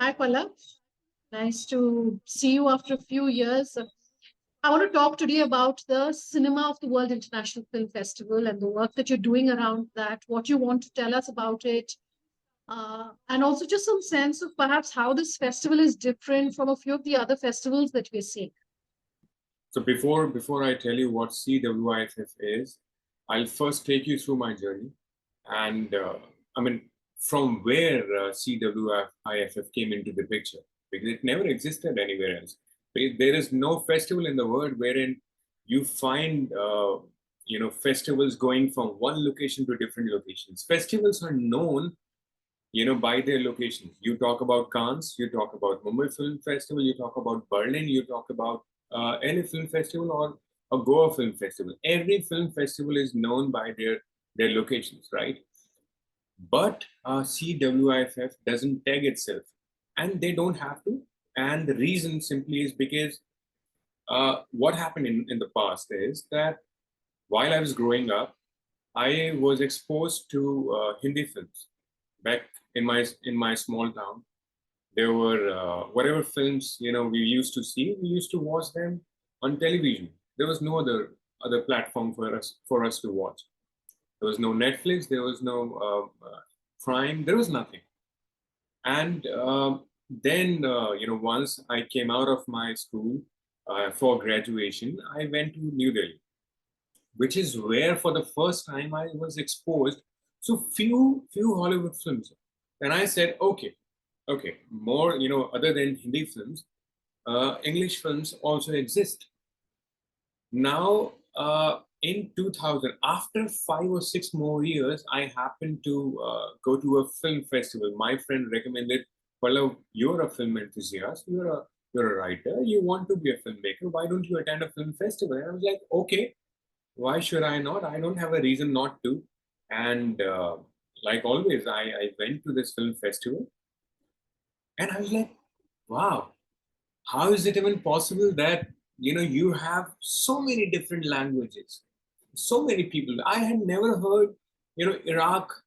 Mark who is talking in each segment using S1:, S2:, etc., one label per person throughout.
S1: Hi, Parlav. Nice to see you after a few years. I want to talk today about the Cinema of the World International Film Festival and the work that you're doing around that, what you want to tell us about it, and also just some sense of perhaps how this festival is different from a few of the other festivals that we're seeing.
S2: So before I tell you what CWIFF is, I'll first take you through my journey, and I mean from where CWIFF came into the picture, because it never existed anywhere else. There is no festival in the world wherein you find festivals going from one location to different locations. Festivals are known by their locations. You talk about Cannes, you talk about Mumbai Film Festival, you talk about Berlin, you talk about any film festival or a Goa Film Festival. Every film festival is known by their locations, right? But CWIFF doesn't tag itself, and they don't have to. And the reason simply is because what happened in the past is that while I was growing up, I was exposed to Hindi films back in my small town. There were whatever films we used to see, we used to watch them on television. There was no other platform for us to watch. There was no Netflix. There was no Prime. There was nothing. And then once I came out of my school for graduation, I went to New Delhi, which is where for the first time I was exposed to few Hollywood films. And I said, okay, more other than Hindi films, English films also exist. Now, in 2000, after 5 or 6 more years, I happened to go to a film festival. My friend recommended, well, you're a film enthusiast, you're a writer, you want to be a filmmaker. Why don't you attend a film festival? And I was like, okay, why should I not? I don't have a reason not to. And like always, I went to this film festival and I was like, wow, how is it even possible that you have so many different languages, so many people? I had never heard Iraq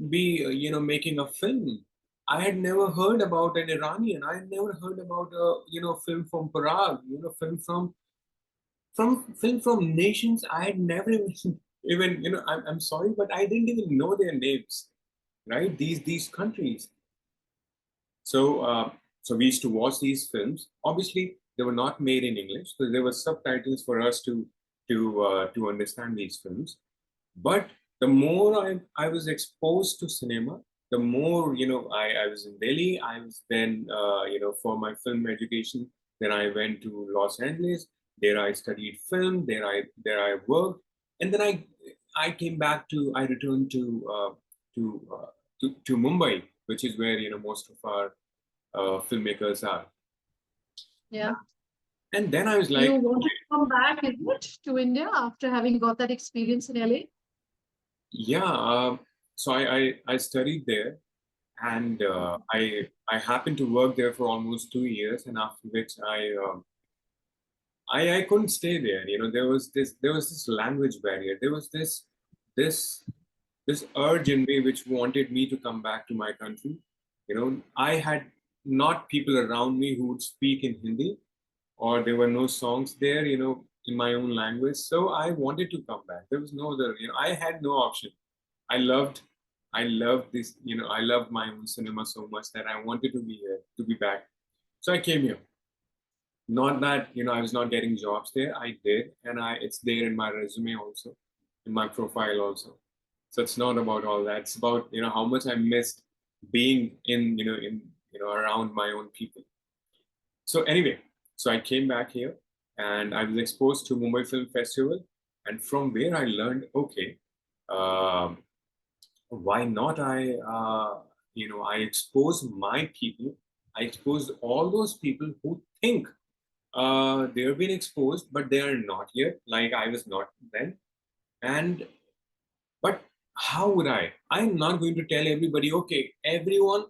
S2: be making a film. I had never heard about an Iranian. I had never heard about a film from Prague, film from nations I had never even I'm sorry, but I didn't even know their names, right? These countries. So so we used to watch these films. Obviously, they were not made in English, so there were subtitles for us to understand these films. But the more I was exposed to cinema, the more I was in Delhi. I was then for my film education. Then I went to Los Angeles. There I studied film. There I worked, and then I came back to I returned to, uh, to Mumbai, which is where most of our filmmakers are.
S1: Yeah.
S2: And then I was
S1: You
S2: like,
S1: wanted to come back, is it, to India after having got that experience in LA?
S2: yeah. So I studied there, and I happened to work there for almost 2 years, and after which I couldn't stay there. There was this language barrier. There was this this urge in me which wanted me to come back to my country. I had not people around me who would speak in Hindi, or there were no songs there, in my own language. So I wanted to come back. There was no other, I had no option. I loved, I loved this, I loved my own cinema so much that I wanted to be here, to be back. So I came here. Not that, I was not getting jobs there. I did. And it's there in my resume also, in my profile also. So it's not about all that. It's about, how much I missed being around my own people. So anyway, so I came back here and I was exposed to Mumbai Film Festival, and from where I learned, okay, um, why not I expose my people, I expose all those people who think they've been exposed, but they are not yet, like I was not then. And but how would I? I'm not going to tell everybody, okay, everyone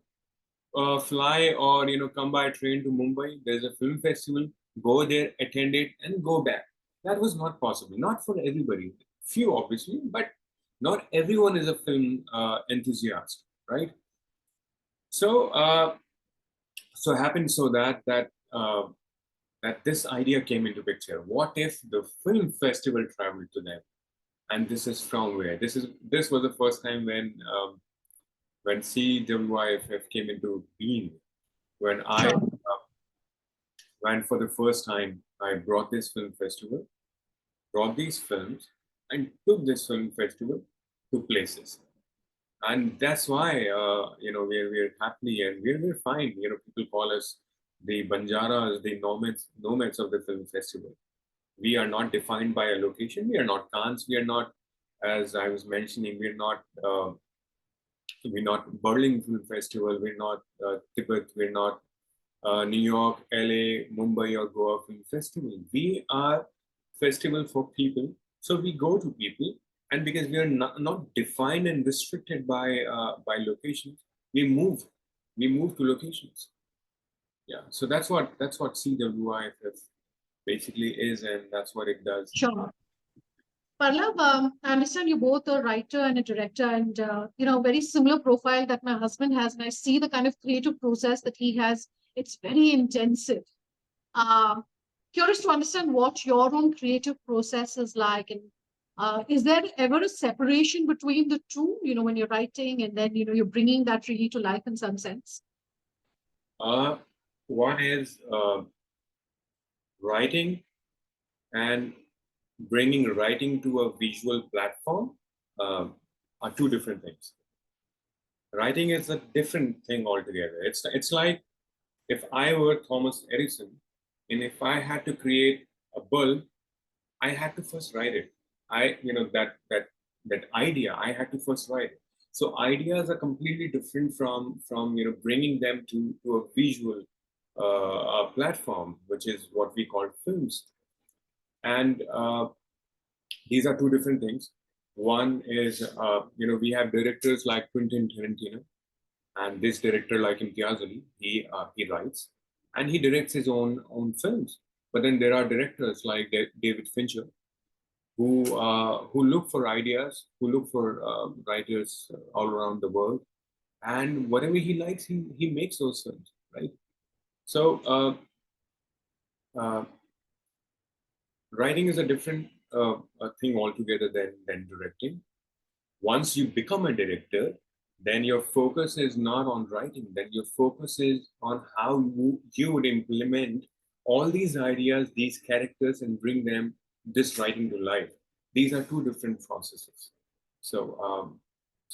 S2: fly or come by train to Mumbai. There's a film festival. Go there, attend it, and go back. That was not possible. Not for everybody. Few, obviously, but not everyone is a film enthusiast, right? So so happened so that this idea came into picture. What if the film festival traveled to them? And this is from where? This was the first time when CWIFF came into being. When I
S1: Sure.
S2: when for the first time I brought this film festival, brought these films, and took this film festival to places. And that's why we're happy and we're fine. People call us the Banjaras, the nomads of the film festival. We are not defined by a location. We are not Cannes. We are not, as I was mentioning, we're not Berlin Film Festival. We're not Tibet. We're not New York, LA, Mumbai, or Goa Film Festival. We are festival for people. So we go to people, and because we are not defined and restricted by locations, we move. We move to locations. Yeah. So that's what CWIFF basically is, and that's what it does.
S1: Sure. Parlav, I understand you're both a writer and a director, and very similar profile that my husband has, and I see the kind of creative process that he has. It's very intensive. Uh, Curious to understand what your own creative process is like, and is there ever a separation between the two? When you're writing, and then you're bringing that really to life in some sense.
S2: Uh, One is writing and bringing writing to a visual platform are two different things. Writing is a different thing altogether. It's like if I were Thomas Edison, and if I had to create a bulb, I had to first write it. That idea I had to first write it. So ideas are completely different from bringing them to a visual platform, which is what we call films. And these are two different things. One is we have directors like Quentin Tarantino, and this director like Imtiaz Ali. He writes and he directs his own films. But then there are directors like David Fincher who look for ideas, who look for writers all around the world, and whatever he likes, he makes those films, right? So uh, writing is a different thing altogether than directing. Once you become a director, then your focus is not on writing. Then your focus is on how you would implement all these ideas, these characters, and bring them this writing to life. These are two different processes. So,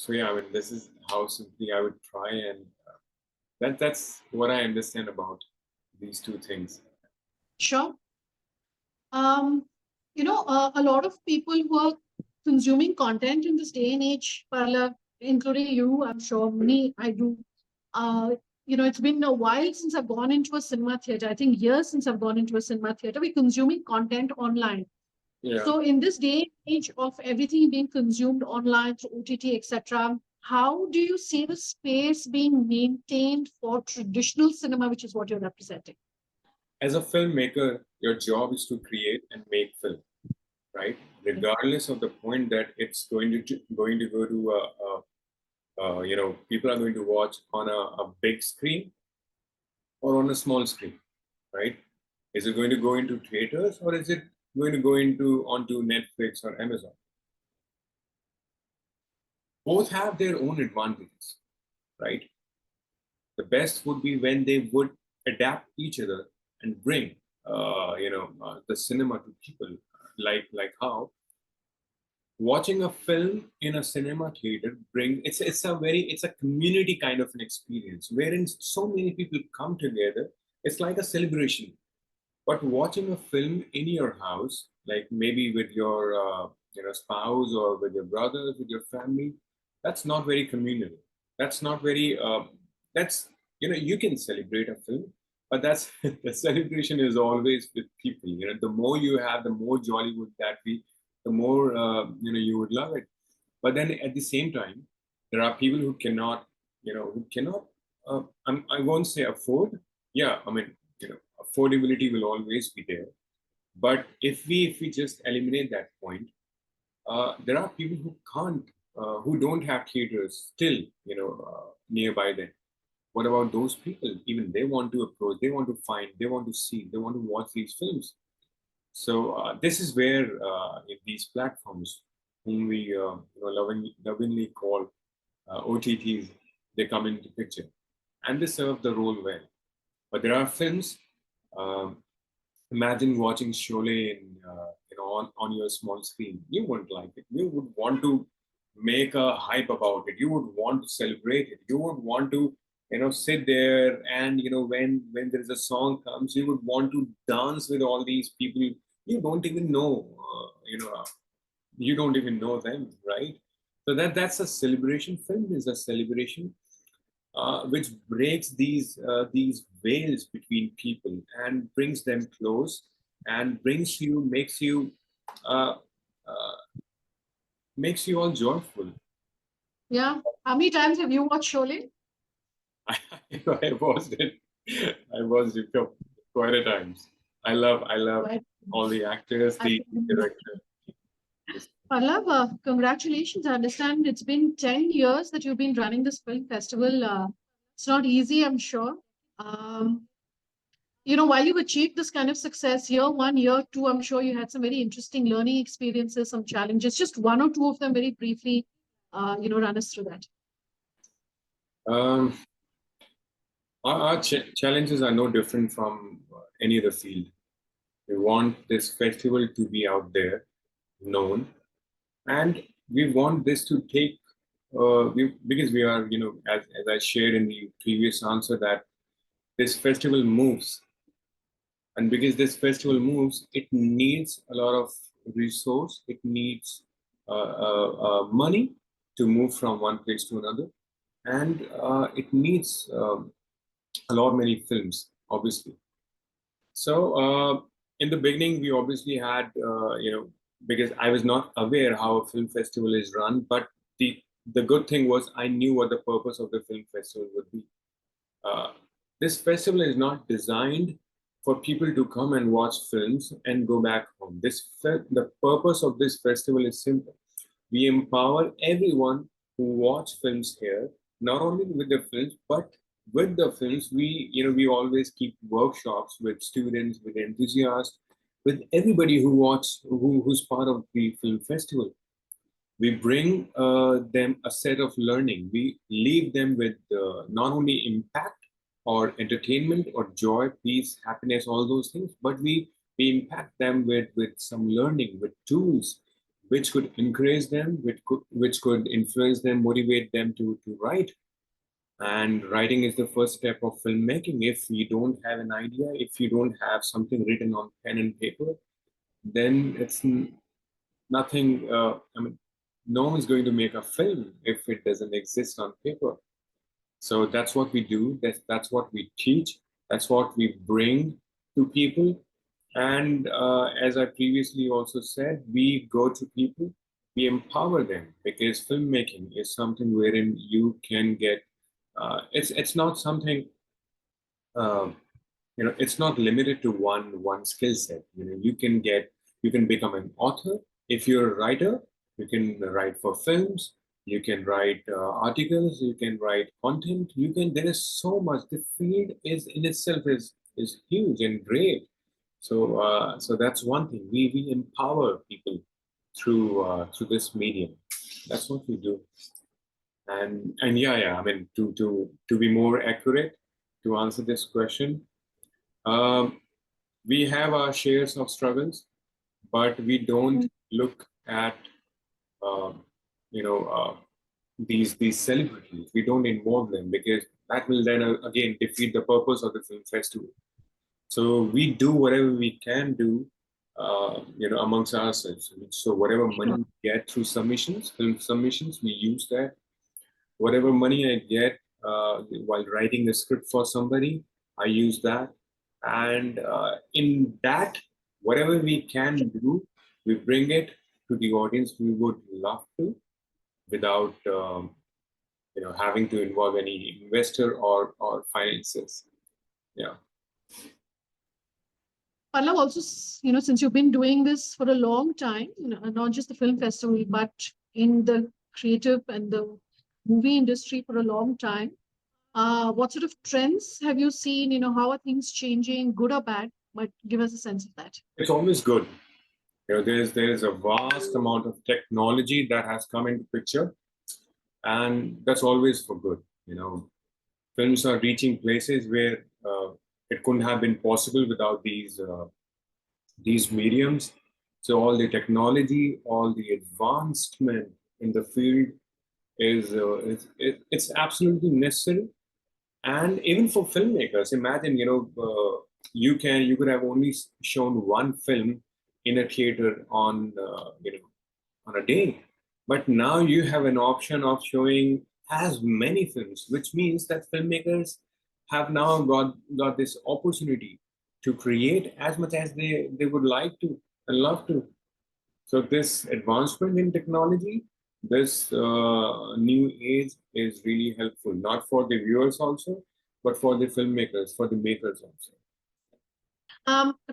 S2: yeah, I mean, this is how simply I would try, and that's what I understand about these two things.
S1: Sure. Um, a lot of people who are consuming content in this day and age, Parla, including you, I'm sure, me, I do. Uh, it's been a while since I've gone into a cinema theater. I think years since I've gone into a cinema theater. We're consuming content online.
S2: Yeah.
S1: So in this day and age of everything being consumed online through OTT, etc., how do you see the space being maintained for traditional cinema, which is what you're representing?
S2: As a filmmaker, your job is to create and make film, right? Regardless of the point that it's going to go to people are going to watch on a big screen or on a small screen, right? Is it going to go into theaters or is it going to go into onto Netflix or Amazon? Both have their own advantages, right? The best would be when they would adapt each other and bring the cinema to people, like how watching a film in a cinema theater bring it's a community kind of an experience wherein so many people come together. It's like a celebration. But watching a film in your house, like maybe with your spouse or with your brothers, with your family, that's not very communal. That's not very. That's you can celebrate a film, but that's the celebration is always with people. The more you have, the more jolly would that be. The more you would love it. But then at the same time, there are people who cannot, who cannot. I won't say afford. Yeah, I mean, affordability will always be there. But if we just eliminate that point, there are people who don't have theaters still, nearby them. what about those people? Even they want to approach, they want to find, they want to see, they want to watch these films. So this is where these platforms, whom we lovingly call OTTs, they come into picture, and they serve the role well. But there are films. Um, Imagine watching Sholay on your small screen. You wouldn't like it. You would want to make a hype about it. You would want to celebrate it. You would want to sit there, and when there is a song comes, you would want to dance with all these people. You don't even know you don't even know them, right? So that's a celebration. Film is a celebration which breaks these veils between people and brings them close and uh, uh, makes you all joyful.
S1: Yeah. How many times have you watched Sholay?
S2: I watched it. I watched it quite a times. I love
S1: Right.
S2: all the actors,
S1: I
S2: the director.
S1: Parlav, congratulations. I understand it's been 10 years that you've been running this film festival. It's not easy, I'm sure. Um, while you've achieved this kind of success, year one, year two, I'm sure you had some very interesting learning experiences, some challenges. Just one or two of them very briefly, run us through that.
S2: Um, our challenges are no different from any other field. We want this festival to be out there, known, and we want this to take because we are as I shared in the previous answer, that this festival moves, and because this festival moves, it needs a lot of resource, it needs money to move from one place to another, and it needs a lot many films, obviously. So in the beginning, we obviously had, because I was not aware how a film festival is run, but the good thing was I knew what the purpose of the film festival would be. Uh, this festival is not designed for people to come and watch films and go back home. The purpose of this festival is simple. We empower everyone who watch films here, not only with the films, but with the films. We always keep workshops with students, with enthusiasts, with everybody who's part of the film festival. We bring them a set of learning. We leave them with not only impact or entertainment or joy, peace, happiness, all those things, but we impact them with some learning, with tools which could encourage them, which could influence them, motivate them to write. And writing is the first step of filmmaking. If you don't have an idea, if you don't have something written on pen and paper, then it's nothing. I mean, no one is going to make a film if it doesn't exist on paper. So that's what we do. That's what we teach. That's what we bring to people. And as I previously also said, we go to people, we empower them, because filmmaking is something wherein you can get. It's not something. Um, it's not limited to one skill set. You can become an author. If you're a writer, you can write for films, you can write articles, you can write content, there is so much. The field is in itself is huge and great. So that's one thing. We empower people through this medium. That's what we do. And yeah, I mean, to be more accurate, to answer this question, um, we have our shares of struggles, but we don't look at um, you know these celebrities. We don't involve them, because that will then again defeat the purpose of the film festival. So we do whatever we can do, amongst ourselves. So whatever money
S1: Sure.
S2: we get through submissions, film submissions, we use that. Whatever money I get while writing a script for somebody, I use that. And in that, whatever we can do, we bring it to the audience we would love to, without having to involve any investor or finances. Yeah.
S1: Pallav, also, since you've been doing this for a long time, not just the film festival, but in the creative and the movie industry for a long time, What sort of trends have you seen? How are things changing, good or bad? But give us a sense of that.
S2: It's always good. There's a vast amount of technology that has come into picture, and that's always for good. Films are reaching places where it couldn't have been possible without these mediums. So all the technology, all the advancement in the field it's absolutely necessary. And even for filmmakers, imagine you could have only shown one film in a theater on a day, but now you have an option of showing as many films, which means that filmmakers have now got this opportunity to create as much as they would like to and love to. So this advancement in technology, this new age is really helpful, not for the viewers also, but for the filmmakers, for the makers also.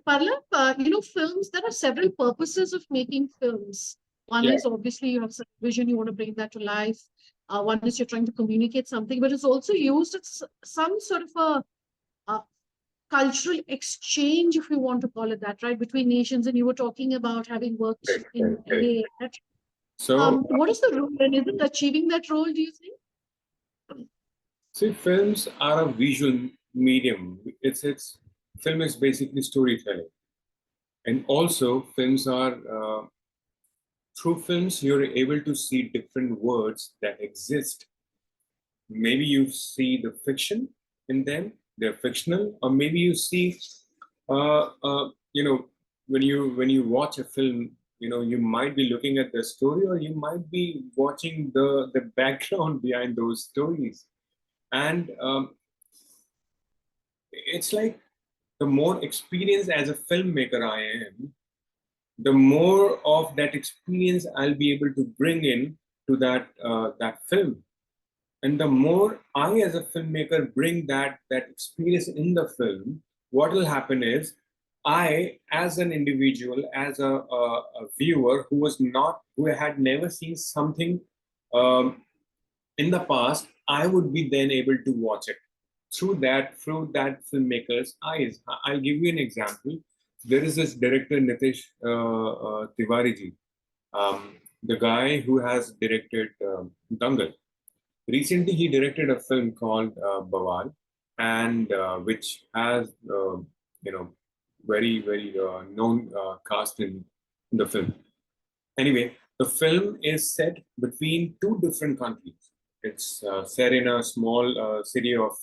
S1: Parlav, films, there are several purposes of making films. One
S2: Yeah,
S1: is obviously you have some vision, you want to bring that to life. One is you're trying to communicate something, but it's also used as some sort of a cultural exchange, if you want to call it that, right, between nations. And you were talking about having worked
S2: correct,
S1: in
S2: correct, correct.
S1: LA.
S2: So,
S1: What is the role, and is it achieving that role, do you think?
S2: see, films are a visual medium. It's film is basically storytelling, and also films are through films you're able to see different words that exist. Maybe you see the fiction in them, they're fictional, or maybe you see uh, uh, you know when you watch a film, you might be looking at the story, or you might be watching the background behind those stories. And it's like the more experienced as a filmmaker I am, the more of that experience I'll be able to bring in to that film. And the more I as a filmmaker bring that experience in the film, what will happen is I as an individual, as a viewer who had never seen something um, in the past, I would be then able to watch it through that filmmaker's eyes. I'll give you an example. There is this director Nitish Tiwari ji, the guy who has directed Dangal. Recently, he directed a film called Bawal, and which has very very known cast in the film. Anyway, the film is set between two different countries. It's set in a small city of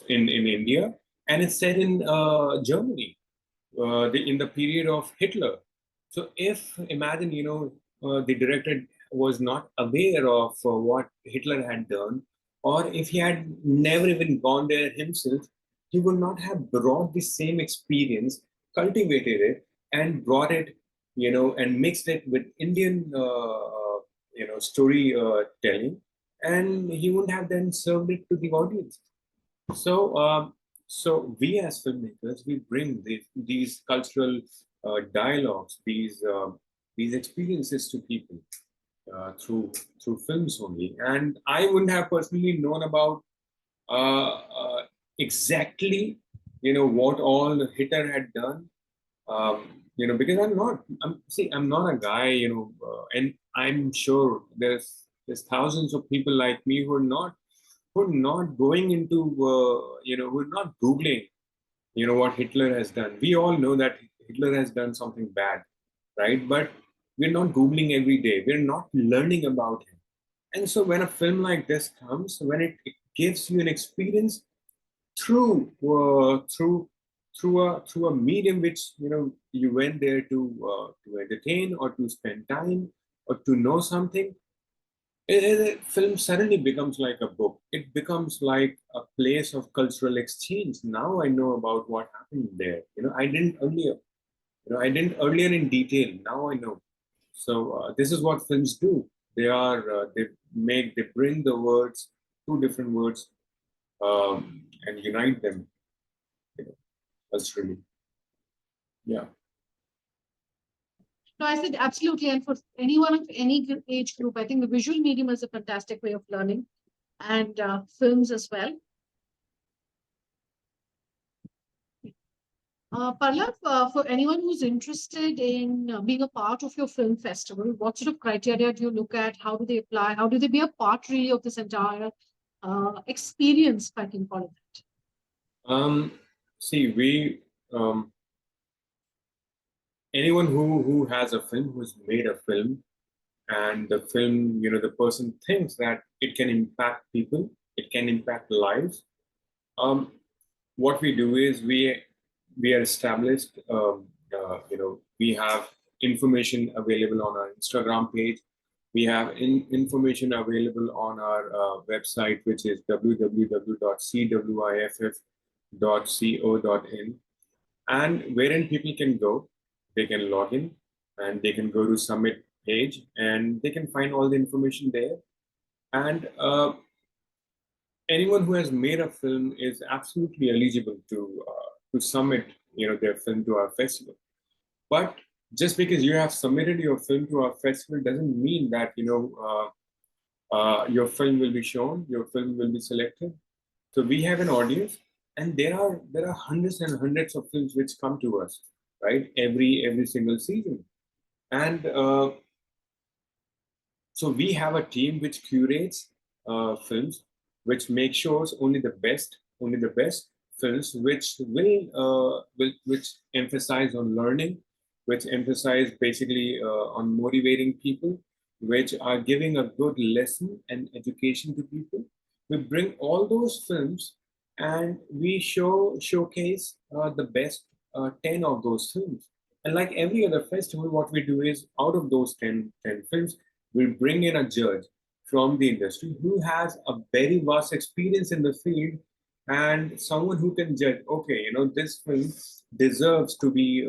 S2: in India, and it's set in Germany, in the period of Hitler. So if imagine, the director was not aware of what Hitler had done, or if he had never even gone there himself, he would not have brought the same experience, cultivated it, and brought it, and mixed it with Indian, story telling, and he wouldn't have then served it to the audience. So, so we as filmmakers, we bring these cultural dialogues, these experiences to people through films only. And I wouldn't have personally known about exactly, what all Hitler had done. Because I'm not a guy, and I'm sure there's thousands of people like me who are not going into, who are not Googling, what Hitler has done. We all know that Hitler has done something bad, right? But we're not Googling every day. We're not learning about him. And so when a film like this comes, when it gives you an experience through through a medium which you went there to entertain or to spend time or to know something, film suddenly becomes like a book. It becomes like a place of cultural exchange. Now I know about what happened there. I didn't earlier. I didn't earlier in detail. Now I know. So this is what films do. They bring the words, two different words, and unite them. Culturally. Yeah.
S1: No, I said absolutely. And for anyone of any age group, I think the visual medium is a fantastic way of learning. and films as well. Parlav, for anyone who's interested in being a part of your film festival, what sort of criteria do you look at? How do they apply? How do they be a part really of this entire experience, if I can call it that?
S2: See, we anyone who has a film, who's made a film, and the film, the person thinks that it can impact people, it can impact lives. Um, what we do is we are established. We have information available on our Instagram page. We have information available on our website, which is www.cwiff.co.in, and wherein people can go, they can log in, and they can go to Summit page, and they can find all the information there. And anyone who has made a film is absolutely eligible to submit their film to our festival. But just because you have submitted your film to our festival doesn't mean that your film will be shown, your film will be selected. So we have an audience, and there are hundreds and hundreds of films which come to us, right? Every single season, and so we have a team which curates films, which makes sure only the best films, which emphasize on learning, which emphasize basically on motivating people, which are giving a good lesson and education to people. We bring all those films, and we showcase the best 10 of those films. And like every other festival, what we do is out of those 10 films, we'll bring in a judge from the industry who has a very vast experience in the field, and someone who can judge, okay, this film deserves to be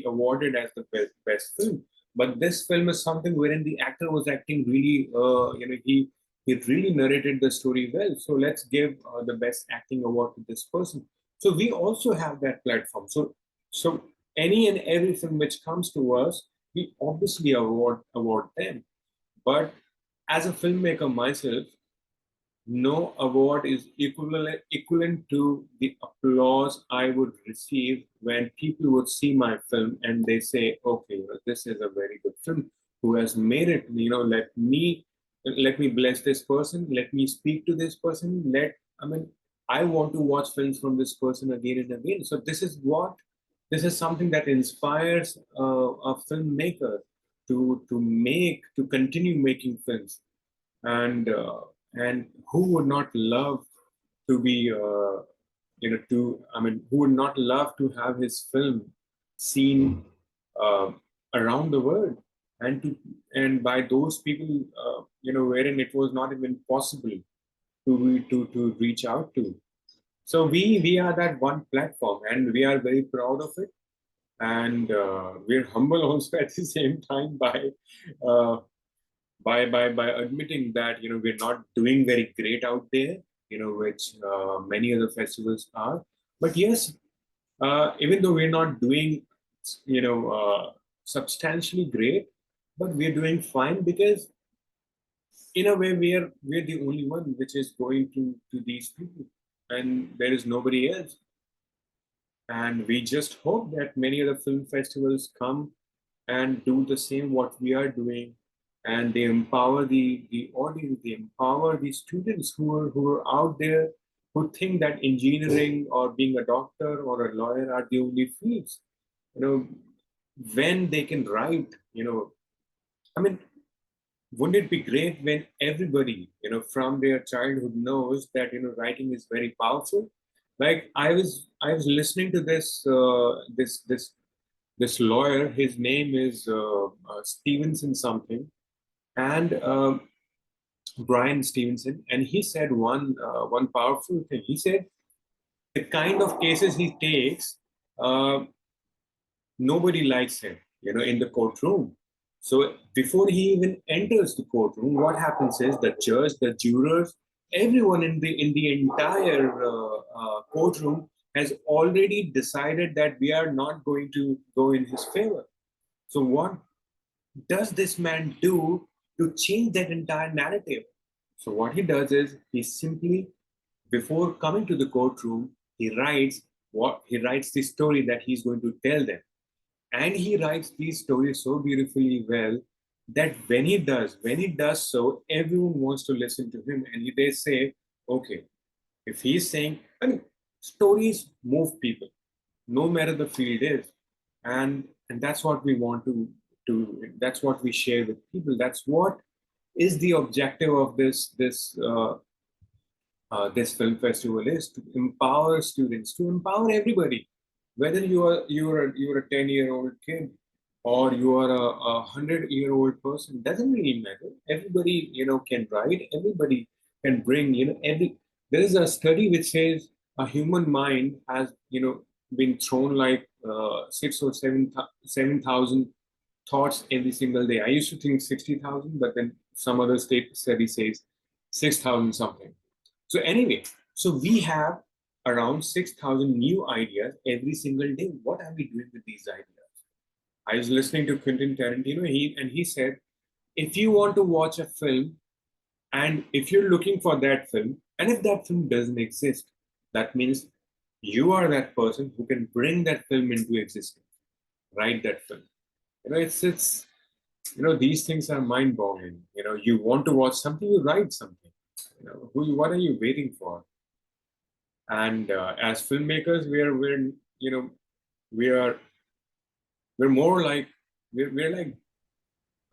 S2: awarded as the best film. But this film is something wherein the actor was acting really, he really narrated the story well. So let's give the best acting award to this person. So we also have that platform. So any and every film which comes to us, we obviously award them. But as a filmmaker myself, no award is equivalent to the applause I would receive when people would see my film and they say, okay, this is a very good film. Who has made it? Let me bless this person. Let me speak to this person. I want to watch films from this person again and again. So this is something that inspires a filmmaker to continue making films. And uh, and who would not love to be who would not love to have his film seen uh, around the world, and by those people wherein it was not even possible to reach out to. So we are that one platform, and we are very proud of it. And we're humble also at the same time uh, by admitting that we're not doing very great out there, which many other festivals are. But yes, even though we're not doing substantially great, but we're doing fine, because in a way we're the only one which is going to these people, and there is nobody else. And we just hope that many other film festivals come and do the same what we are doing, and they empower the audience, they empower the students who are out there, who think that engineering or being a doctor or a lawyer are the only fields. You know, when they can write, I mean, wouldn't it be great when everybody, from their childhood knows that writing is very powerful? Like I was listening to this lawyer. His name is Stevenson something, and Brian Stevenson, and he said one powerful thing. He said the kind of cases he takes, uh, nobody likes him, in the courtroom. So before he even enters the courtroom, what happens is the judge, the jurors, everyone in the entire courtroom has already decided that we are not going to go in his favor. So what does this man do to change that entire narrative? So what he does is he simply, before coming to the courtroom, he writes the story that he's going to tell them. And he writes these stories so beautifully well that when he does so, everyone wants to listen to him. And they say, okay, if he's saying, I mean, stories move people, no matter the field is. And that's what we want to do. That's what we share with people. That's what is the objective of this film festival, is to empower students, to empower everybody, whether you're a 10-year-old kid or you are a 100-year-old person, doesn't really matter. Everybody, can write. Everybody can bring, every. There is a study which says a human mind has, been thrown like 6 or 7,000 thoughts every single day. I used to think 60,000, but then some other study says 6,000 something. So anyway, so we have around 6,000 new ideas every single day. What are we doing with these ideas? I was listening to Quentin Tarantino, he said, if you want to watch a film, and if you're looking for that film, and if that film doesn't exist, that means you are that person who can bring that film into existence, write that film. It's these things are mind-boggling. You want to watch something, you write something. What are you waiting for? And as filmmakers, we're we are we're more like we're like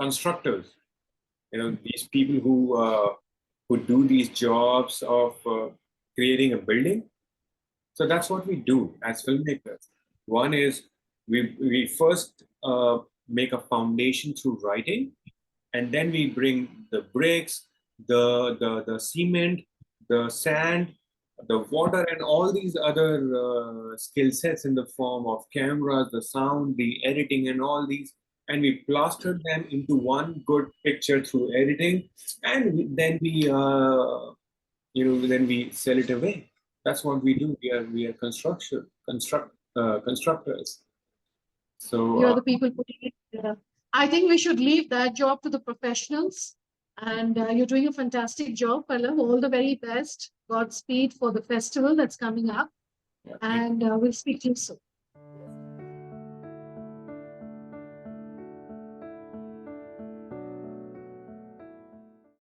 S2: constructors. These people who do these jobs of creating a building. So that's what we do as filmmakers. One is we first make a foundation through writing, and then we bring the bricks, the cement, the sand, the water, and all these other skill sets in the form of cameras, the sound, the editing, and all these, and we plaster them into one good picture through editing, and then we sell it away. That's what we do. We are constructors. So
S1: You're the people putting it together. I think we should leave that job to the professionals. And you're doing a fantastic job, Pallav. All the very best. Godspeed for the festival that's coming up.
S2: yeah,
S1: And we'll speak to you soon.